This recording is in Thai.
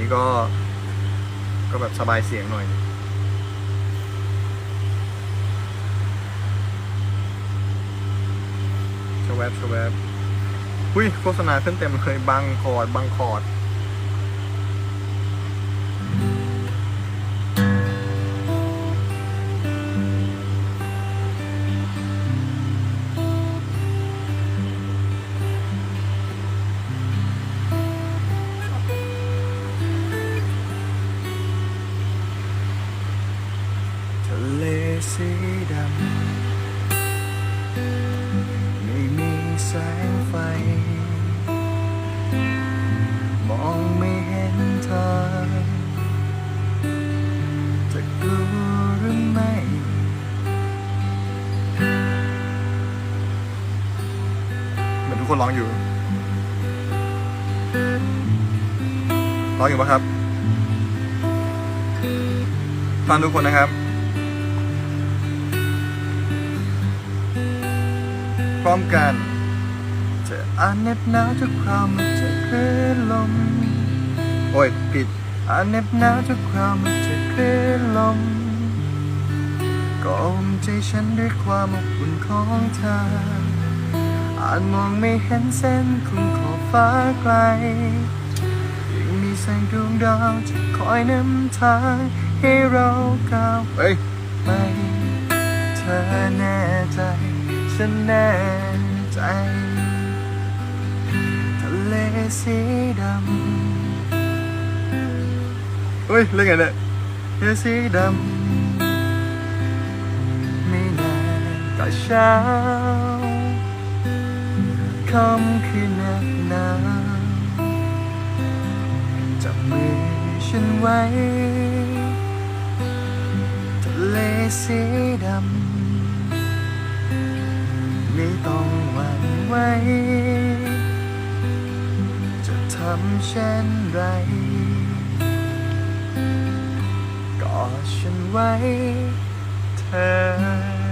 นี้ก็แบบสบายเสียงหน่อยชแวบชแวบหุ้ยโฆษณาขึ้นเต็มเลยบางคอร์ดบางคอร์ดทะเลสีดำไม่มีแสงไฟมองไม่เห็นทางจะกลัวหรือไม่เหมือนทุกคนร้องอยู่ปะครับฟังทุกคนนะครับพร้อมกันจะเหน็บหนาวจากความมันจะคลื่นลมโอ้ยผิดเหน็บหนาวจากความมันจะคลื่นลมก็อมใจฉันด้วยความอบอุ่นของเธอมองไม่เห็นเส้นของขอบฟ้าไกลยังมีแสงดวงดาวจะคอยนำทางให้เราก้าวไปเธอแน่ใจฉันแน่ใจทะเลสีดำเฮ้ยเล่นไงเนี่ยทะเลสีดำไม่นานก็เช้าค่ำคืนหนาวจับมือฉันไว้ทะเลสีดำไม่ต้องหวั่นไหวจะทำเช่นไรกอดฉันไว้เธอ